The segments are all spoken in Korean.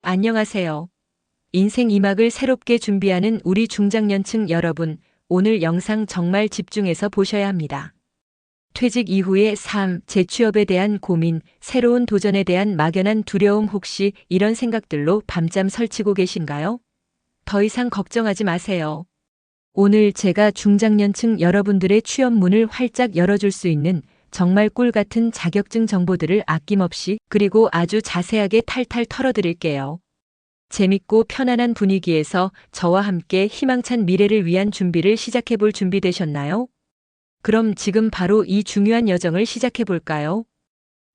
안녕하세요. 인생 2막을 새롭게 준비하는 우리 중장년층 여러분, 오늘 영상 정말 집중해서 보셔야 합니다. 퇴직 이후의 삶, 재취업에 대한 고민, 새로운 도전에 대한 막연한 두려움 혹시 이런 생각들로 밤잠 설치고 계신가요? 더 이상 걱정하지 마세요. 오늘 제가 중장년층 여러분들의 취업 문을 활짝 열어줄 수 있는 정말 꿀 같은 자격증 정보들을 아낌없이 그리고 아주 자세하게 탈탈 털어드릴게요. 재밌고 편안한 분위기에서 저와 함께 희망찬 미래를 위한 준비를 시작해볼 준비 되셨나요? 그럼 지금 바로 이 중요한 여정을 시작해볼까요?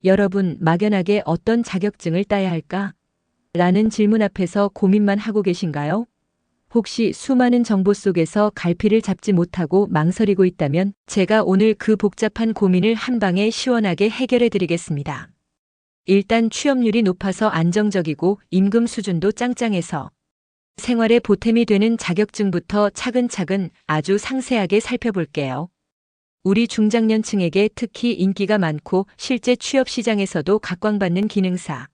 여러분, 막연하게 어떤 자격증을 따야 할까? 라는 질문 앞에서 고민만 하고 계신가요? 혹시 수많은 정보 속에서 갈피를 잡지 못하고 망설이고 있다면 제가 오늘 그 복잡한 고민을 한 방에 시원하게 해결해 드리겠습니다. 일단 취업률이 높아서 안정적이고 임금 수준도 짱짱해서 생활에 보탬이 되는 자격증부터 차근차근 아주 상세하게 살펴볼게요. 우리 중장년층에게 특히 인기가 많고 실제 취업 시장에서도 각광받는 기능사.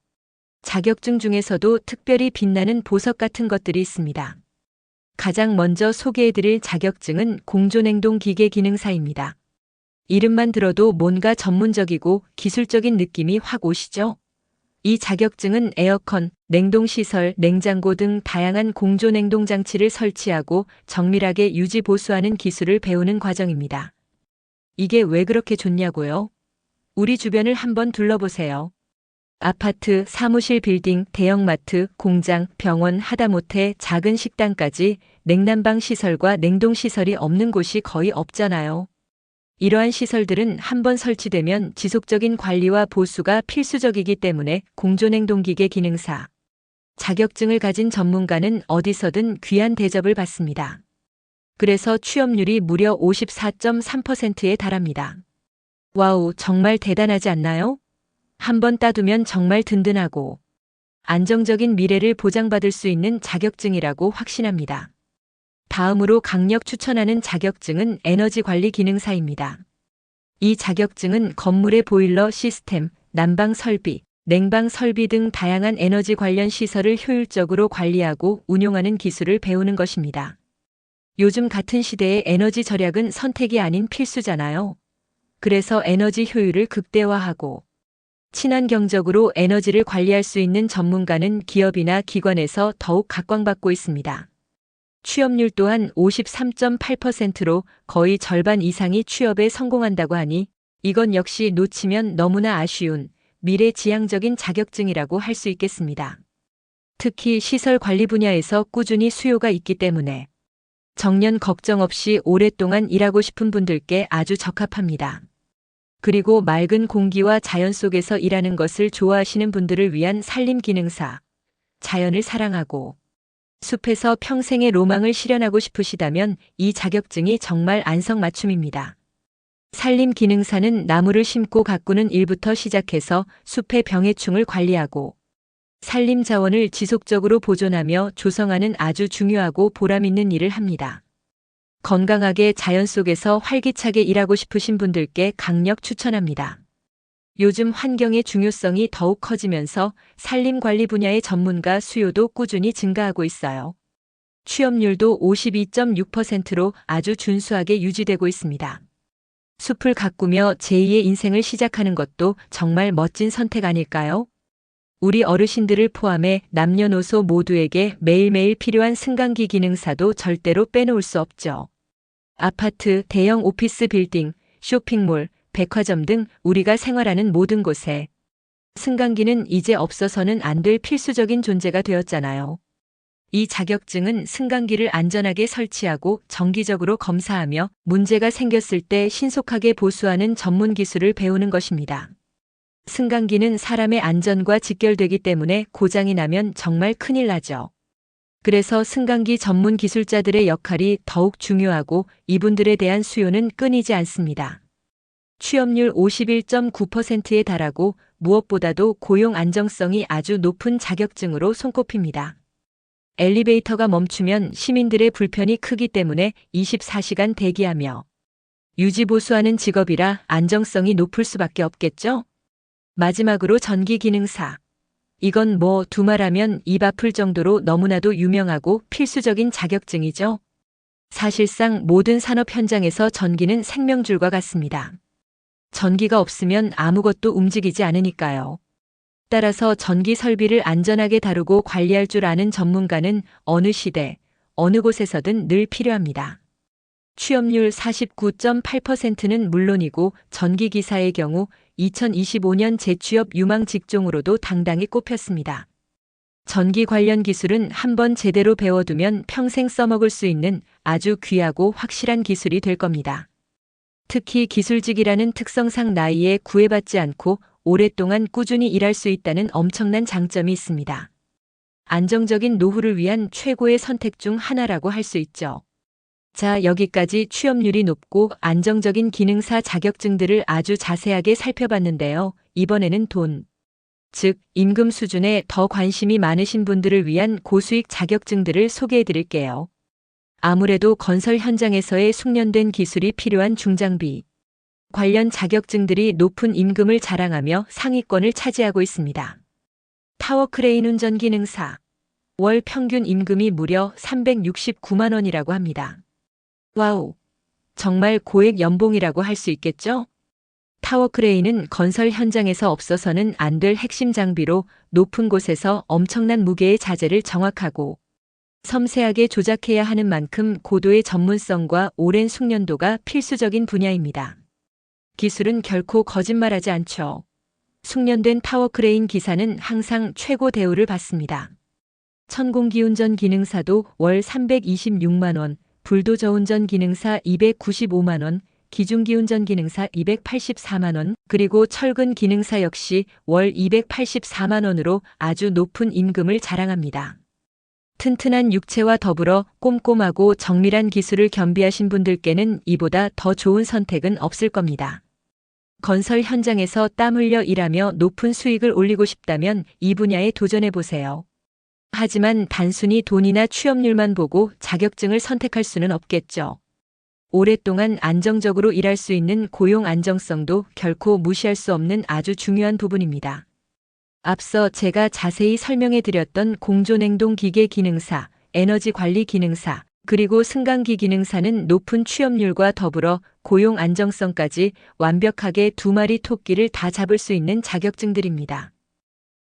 자격증 중에서도 특별히 빛나는 보석 같은 것들이 있습니다. 가장 먼저 소개해드릴 자격증은 공조냉동기계 기능사입니다. 이름만 들어도 뭔가 전문적이고 기술적인 느낌이 확 오시죠? 이 자격증은 에어컨, 냉동시설, 냉장고 등 다양한 공조냉동 장치를 설치하고 정밀하게 유지 보수하는 기술을 배우는 과정입니다. 이게 왜 그렇게 좋냐고요? 우리 주변을 한번 둘러보세요. 아파트, 사무실 빌딩, 대형마트, 공장, 병원 하다못해 작은 식당까지 냉난방 시설과 냉동시설이 없는 곳이 거의 없잖아요. 이러한 시설들은 한번 설치되면 지속적인 관리와 보수가 필수적이기 때문에 공조냉동기계 기능사. 자격증을 가진 전문가는 어디서든 귀한 대접을 받습니다. 그래서 취업률이 무려 54.3%에 달합니다. 와우, 정말 대단하지 않나요? 한번 따두면 정말 든든하고 안정적인 미래를 보장받을 수 있는 자격증이라고 확신합니다. 다음으로 강력 추천하는 자격증은 에너지관리 기능사입니다. 이 자격증은 건물의 보일러 시스템, 난방 설비, 냉방 설비 등 다양한 에너지 관련 시설을 효율적으로 관리하고 운용하는 기술을 배우는 것입니다. 요즘 같은 시대에 에너지 절약은 선택이 아닌 필수잖아요. 그래서 에너지 효율을 극대화하고 친환경적으로 에너지를 관리할 수 있는 전문가는 기업이나 기관에서 더욱 각광받고 있습니다. 취업률 또한 53.8%로 거의 절반 이상이 취업에 성공한다고 하니 이건 역시 놓치면 너무나 아쉬운 미래지향적인 자격증이라고 할 수 있겠습니다. 특히 시설 관리 분야에서 꾸준히 수요가 있기 때문에 정년 걱정 없이 오랫동안 일하고 싶은 분들께 아주 적합합니다. 그리고 맑은 공기와 자연 속에서 일하는 것을 좋아하시는 분들을 위한 산림 기능사. 자연을 사랑하고 숲에서 평생의 로망을 실현하고 싶으시다면 이 자격증이 정말 안성맞춤입니다. 산림 기능사는 나무를 심고 가꾸는 일부터 시작해서 숲의 병해충을 관리하고 산림 자원을 지속적으로 보존하며 조성하는 아주 중요하고 보람있는 일을 합니다. 건강하게 자연 속에서 활기차게 일하고 싶으신 분들께 강력 추천합니다. 요즘 환경의 중요성이 더욱 커지면서 산림관리 분야의 전문가 수요도 꾸준히 증가하고 있어요. 취업률도 52.6%로 아주 준수하게 유지되고 있습니다. 숲을 가꾸며 제2의 인생을 시작하는 것도 정말 멋진 선택 아닐까요? 우리 어르신들을 포함해 남녀노소 모두에게 매일매일 필요한 승강기 기능사도 절대로 빼놓을 수 없죠. 아파트, 대형 오피스 빌딩, 쇼핑몰, 백화점 등 우리가 생활하는 모든 곳에 승강기는 이제 없어서는 안 될 필수적인 존재가 되었잖아요. 이 자격증은 승강기를 안전하게 설치하고 정기적으로 검사하며 문제가 생겼을 때 신속하게 보수하는 전문 기술을 배우는 것입니다. 승강기는 사람의 안전과 직결되기 때문에 고장이 나면 정말 큰일 나죠. 그래서 승강기 전문 기술자들의 역할이 더욱 중요하고 이분들에 대한 수요는 끊이지 않습니다. 취업률 51.9%에 달하고 무엇보다도 고용 안정성이 아주 높은 자격증으로 손꼽힙니다. 엘리베이터가 멈추면 시민들의 불편이 크기 때문에 24시간 대기하며 유지보수하는 직업이라 안정성이 높을 수밖에 없겠죠? 마지막으로 전기기능사. 이건 뭐 두말하면 입 아플 정도로 너무나도 유명하고 필수적인 자격증이죠. 사실상 모든 산업 현장에서 전기는 생명줄과 같습니다. 전기가 없으면 아무것도 움직이지 않으니까요. 따라서 전기 설비를 안전하게 다루고 관리할 줄 아는 전문가는 어느 시대, 어느 곳에서든 늘 필요합니다. 취업률 49.8%는 물론이고 전기기사의 경우 2025년 재취업 유망 직종으로도 당당히 꼽혔습니다. 전기 관련 기술은 한번 제대로 배워두면 평생 써먹을 수 있는 아주 귀하고 확실한 기술이 될 겁니다. 특히 기술직이라는 특성상 나이에 구애받지 않고 오랫동안 꾸준히 일할 수 있다는 엄청난 장점이 있습니다. 안정적인 노후를 위한 최고의 선택 중 하나라고 할 수 있죠. 자, 여기까지 취업률이 높고 안정적인 기능사 자격증들을 아주 자세하게 살펴봤는데요. 이번에는 돈, 즉 임금 수준에 더 관심이 많으신 분들을 위한 고수익 자격증들을 소개해 드릴게요. 아무래도 건설 현장에서의 숙련된 기술이 필요한 중장비 관련 자격증들이 높은 임금을 자랑하며 상위권을 차지하고 있습니다. 타워크레인 운전 기능사. 월 평균 임금이 무려 369만 원이라고 합니다. 와우! 정말 고액 연봉이라고 할 수 있겠죠? 타워크레인은 건설 현장에서 없어서는 안 될 핵심 장비로 높은 곳에서 엄청난 무게의 자재를 정확하고 섬세하게 조작해야 하는 만큼 고도의 전문성과 오랜 숙련도가 필수적인 분야입니다. 기술은 결코 거짓말하지 않죠. 숙련된 타워크레인 기사는 항상 최고 대우를 받습니다. 천공기 운전 기능사도 월 326만 원, 불도저 운전 기능사 295만 원, 기중기 운전 기능사 284만 원, 그리고 철근 기능사 역시 월 284만 원으로 아주 높은 임금을 자랑합니다. 튼튼한 육체와 더불어 꼼꼼하고 정밀한 기술을 겸비하신 분들께는 이보다 더 좋은 선택은 없을 겁니다. 건설 현장에서 땀 흘려 일하며 높은 수익을 올리고 싶다면 이 분야에 도전해 보세요. 하지만 단순히 돈이나 취업률만 보고 자격증을 선택할 수는 없겠죠. 오랫동안 안정적으로 일할 수 있는 고용 안정성도 결코 무시할 수 없는 아주 중요한 부분입니다. 앞서 제가 자세히 설명해 드렸던 공조냉동 기계 기능사, 에너지 관리 기능사, 그리고 승강기 기능사는 높은 취업률과 더불어 고용 안정성까지 완벽하게 두 마리 토끼를 다 잡을 수 있는 자격증들입니다.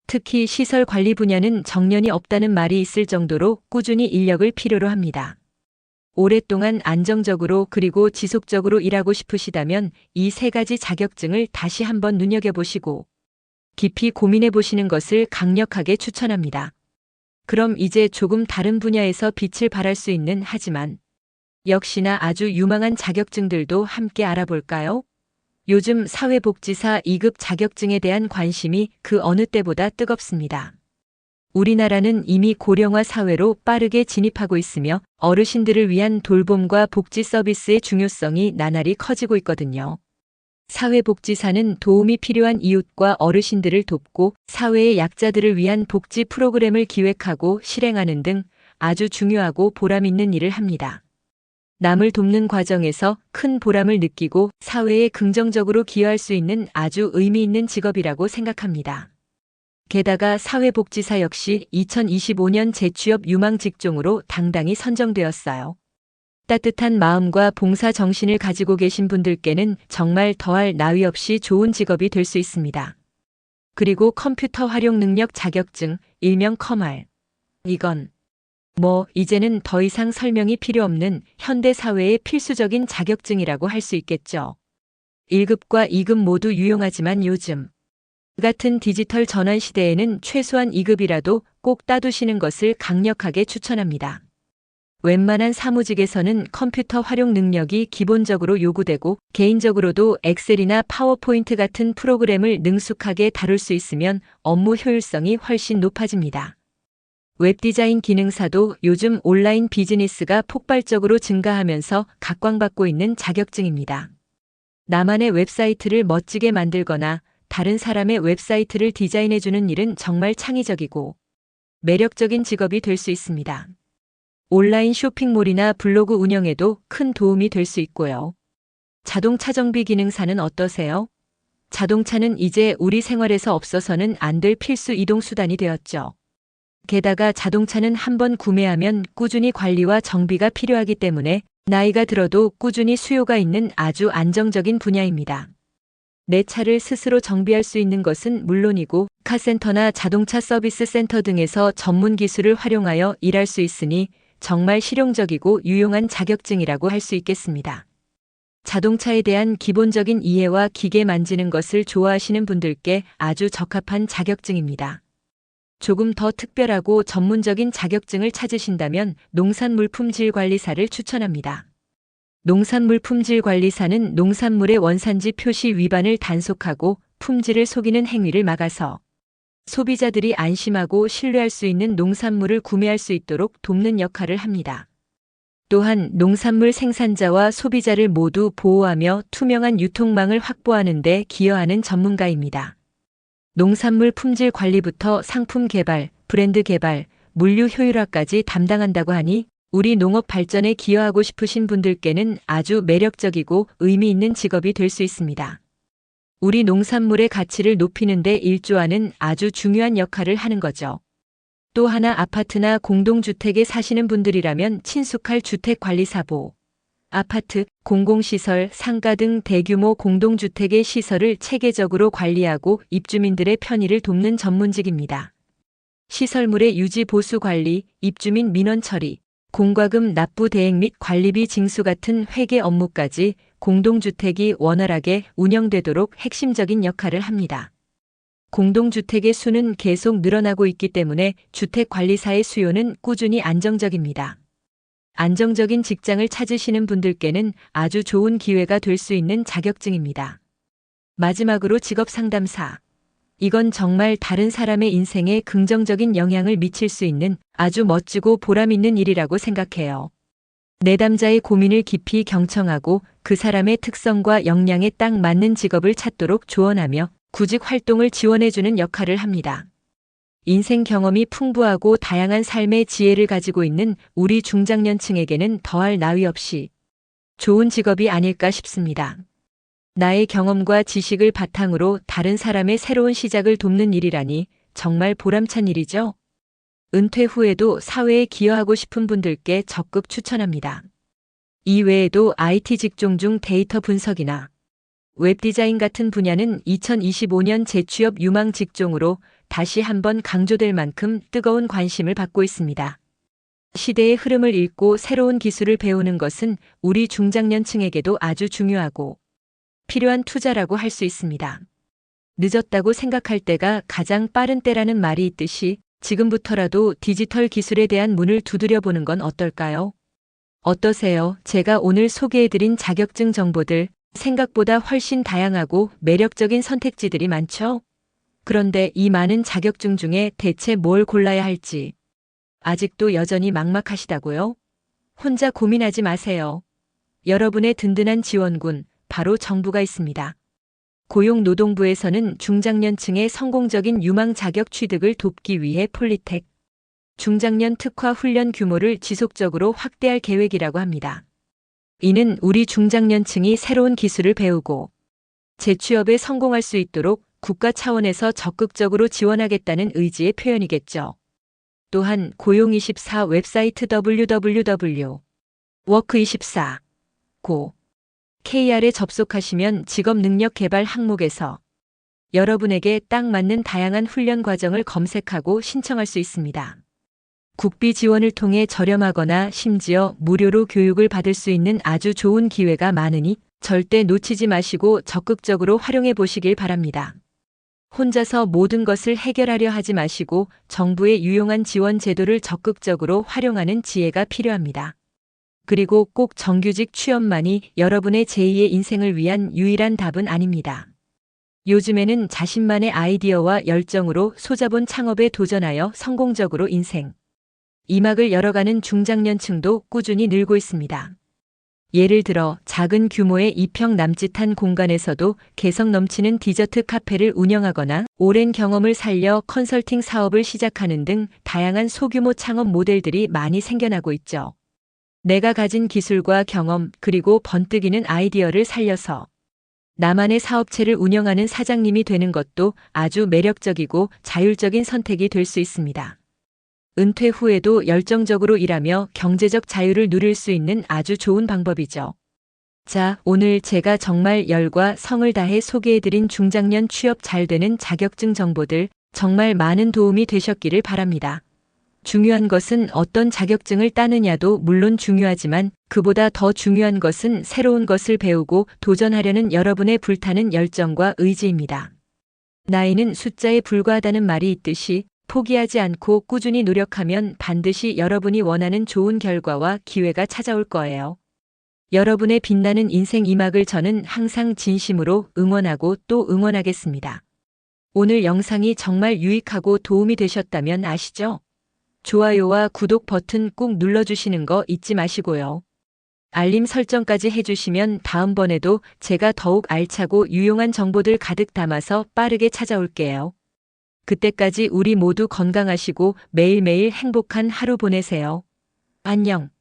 특히 시설 관리 분야는 정년이 없다는 말이 있을 정도로 꾸준히 인력을 필요로 합니다. 오랫동안 안정적으로 그리고 지속적으로 일하고 싶으시다면 이 세 가지 자격증을 다시 한번 눈여겨보시고 깊이 고민해 보시는 것을 강력하게 추천합니다. 그럼 이제 조금 다른 분야에서 빛을 발할 수 있는 하지만 역시나 아주 유망한 자격증들도 함께 알아볼까요? 요즘 사회복지사 2급 자격증에 대한 관심이 그 어느 때보다 뜨겁습니다. 우리나라는 이미 고령화 사회로 빠르게 진입하고 있으며 어르신들을 위한 돌봄과 복지 서비스의 중요성이 나날이 커지고 있거든요. 사회복지사는 도움이 필요한 이웃과 어르신들을 돕고 사회의 약자들을 위한 복지 프로그램을 기획하고 실행하는 등 아주 중요하고 보람 있는 일을 합니다. 남을 돕는 과정에서 큰 보람을 느끼고 사회에 긍정적으로 기여할 수 있는 아주 의미 있는 직업이라고 생각합니다. 게다가 사회복지사 역시 2025년 재취업 유망 직종으로 당당히 선정되었어요. 따뜻한 마음과 봉사 정신을 가지고 계신 분들께는 정말 더할 나위 없이 좋은 직업이 될 수 있습니다. 그리고 컴퓨터 활용 능력 자격증, 일명 컴활. 이건 이제는 더 이상 설명이 필요 없는 현대 사회의 필수적인 자격증이라고 할 수 있겠죠. 1급과 2급 모두 유용하지만 요즘 같은 디지털 전환 시대에는 최소한 2급이라도 꼭 따두시는 것을 강력하게 추천합니다. 웬만한 사무직에서는 컴퓨터 활용 능력이 기본적으로 요구되고 개인적으로도 엑셀이나 파워포인트 같은 프로그램을 능숙하게 다룰 수 있으면 업무 효율성이 훨씬 높아집니다. 웹디자인 기능사도 요즘 온라인 비즈니스가 폭발적으로 증가하면서 각광받고 있는 자격증입니다. 나만의 웹사이트를 멋지게 만들거나 다른 사람의 웹사이트를 디자인해주는 일은 정말 창의적이고 매력적인 직업이 될 수 있습니다. 온라인 쇼핑몰이나 블로그 운영에도 큰 도움이 될 수 있고요. 자동차 정비 기능사는 어떠세요? 자동차는 이제 우리 생활에서 없어서는 안 될 필수 이동 수단이 되었죠. 게다가 자동차는 한번 구매하면 꾸준히 관리와 정비가 필요하기 때문에 나이가 들어도 꾸준히 수요가 있는 아주 안정적인 분야입니다. 내 차를 스스로 정비할 수 있는 것은 물론이고 카센터나 자동차 서비스 센터 등에서 전문 기술을 활용하여 일할 수 있으니 정말 실용적이고 유용한 자격증이라고 할 수 있겠습니다. 자동차에 대한 기본적인 이해와 기계 만지는 것을 좋아하시는 분들께 아주 적합한 자격증입니다. 조금 더 특별하고 전문적인 자격증을 찾으신다면 농산물품질관리사를 추천합니다. 농산물품질관리사는 농산물의 원산지 표시 위반을 단속하고 품질을 속이는 행위를 막아서 소비자들이 안심하고 신뢰할 수 있는 농산물을 구매할 수 있도록 돕는 역할을 합니다. 또한 농산물 생산자와 소비자를 모두 보호하며 투명한 유통망을 확보하는 데 기여하는 전문가입니다. 농산물 품질 관리부터 상품 개발, 브랜드 개발, 물류 효율화까지 담당한다고 하니 우리 농업 발전에 기여하고 싶으신 분들께는 아주 매력적이고 의미 있는 직업이 될 수 있습니다. 우리 농산물의 가치를 높이는 데 일조하는 아주 중요한 역할을 하는 거죠. 또 하나 아파트나 공동주택에 사시는 분들이라면 친숙할 주택관리사보. 아파트, 공공시설, 상가 등 대규모 공동주택의 시설을 체계적으로 관리하고 입주민들의 편의를 돕는 전문직입니다. 시설물의 유지 보수 관리, 입주민 민원 처리, 공과금 납부 대행 및 관리비 징수 같은 회계 업무까지 공동주택이 원활하게 운영되도록 핵심적인 역할을 합니다. 공동주택의 수는 계속 늘어나고 있기 때문에 주택관리사의 수요는 꾸준히 안정적입니다. 안정적인 직장을 찾으시는 분들께는 아주 좋은 기회가 될 수 있는 자격증입니다. 마지막으로 직업상담사. 이건 정말 다른 사람의 인생에 긍정적인 영향을 미칠 수 있는 아주 멋지고 보람 있는 일이라고 생각해요. 내담자의 고민을 깊이 경청하고 그 사람의 특성과 역량에 딱 맞는 직업을 찾도록 조언하며 구직 활동을 지원해주는 역할을 합니다. 인생 경험이 풍부하고 다양한 삶의 지혜를 가지고 있는 우리 중장년층에게는 더할 나위 없이 좋은 직업이 아닐까 싶습니다. 나의 경험과 지식을 바탕으로 다른 사람의 새로운 시작을 돕는 일이라니 정말 보람찬 일이죠. 은퇴 후에도 사회에 기여하고 싶은 분들께 적극 추천합니다. 이 외에도 IT 직종 중 데이터 분석이나 웹디자인 같은 분야는 2025년 재취업 유망 직종으로 다시 한번 강조될 만큼 뜨거운 관심을 받고 있습니다. 시대의 흐름을 읽고 새로운 기술을 배우는 것은 우리 중장년층에게도 아주 중요하고 필요한 투자라고 할 수 있습니다. 늦었다고 생각할 때가 가장 빠른 때라는 말이 있듯이 지금부터라도 디지털 기술에 대한 문을 두드려 보는 건 어떨까요? 어떠세요? 제가 오늘 소개해드린 자격증 정보들 생각보다 훨씬 다양하고 매력적인 선택지들이 많죠? 그런데 이 많은 자격증 중에 대체 뭘 골라야 할지 아직도 여전히 막막하시다고요? 혼자 고민하지 마세요. 여러분의 든든한 지원군, 바로 정부가 있습니다. 고용노동부에서는 중장년층의 성공적인 유망 자격 취득을 돕기 위해 폴리텍, 중장년 특화 훈련 규모를 지속적으로 확대할 계획이라고 합니다. 이는 우리 중장년층이 새로운 기술을 배우고 재취업에 성공할 수 있도록 국가 차원에서 적극적으로 지원하겠다는 의지의 표현이겠죠. 또한 고용24 웹사이트 www.워크24 KR에 접속하시면 직업 능력 개발 항목에서 여러분에게 딱 맞는 다양한 훈련 과정을 검색하고 신청할 수 있습니다. 국비 지원을 통해 저렴하거나 심지어 무료로 교육을 받을 수 있는 아주 좋은 기회가 많으니 절대 놓치지 마시고 적극적으로 활용해 보시길 바랍니다. 혼자서 모든 것을 해결하려 하지 마시고 정부의 유용한 지원 제도를 적극적으로 활용하는 지혜가 필요합니다. 그리고 꼭 정규직 취업만이 여러분의 제2의 인생을 위한 유일한 답은 아닙니다. 요즘에는 자신만의 아이디어와 열정으로 소자본 창업에 도전하여 성공적으로 인생 이막을 열어가는 중장년층도 꾸준히 늘고 있습니다. 예를 들어 작은 규모의 2평 남짓한 공간에서도 개성 넘치는 디저트 카페를 운영하거나 오랜 경험을 살려 컨설팅 사업을 시작하는 등 다양한 소규모 창업 모델들이 많이 생겨나고 있죠. 내가 가진 기술과 경험 그리고 번뜩이는 아이디어를 살려서 나만의 사업체를 운영하는 사장님이 되는 것도 아주 매력적이고 자율적인 선택이 될 수 있습니다. 은퇴 후에도 열정적으로 일하며 경제적 자유를 누릴 수 있는 아주 좋은 방법이죠. 자, 오늘 제가 정말 열과 성을 다해 소개해드린 중장년 취업 잘 되는 자격증 정보들 정말 많은 도움이 되셨기를 바랍니다. 중요한 것은 어떤 자격증을 따느냐도 물론 중요하지만 그보다 더 중요한 것은 새로운 것을 배우고 도전하려는 여러분의 불타는 열정과 의지입니다. 나이는 숫자에 불과하다는 말이 있듯이 포기하지 않고 꾸준히 노력하면 반드시 여러분이 원하는 좋은 결과와 기회가 찾아올 거예요. 여러분의 빛나는 인생 2막을 저는 항상 진심으로 응원하고 또 응원하겠습니다. 오늘 영상이 정말 유익하고 도움이 되셨다면 아시죠? 좋아요와 구독 버튼 꾹 눌러주시는 거 잊지 마시고요. 알림 설정까지 해주시면 다음번에도 제가 더욱 알차고 유용한 정보들 가득 담아서 빠르게 찾아올게요. 그때까지 우리 모두 건강하시고 매일매일 행복한 하루 보내세요. 안녕.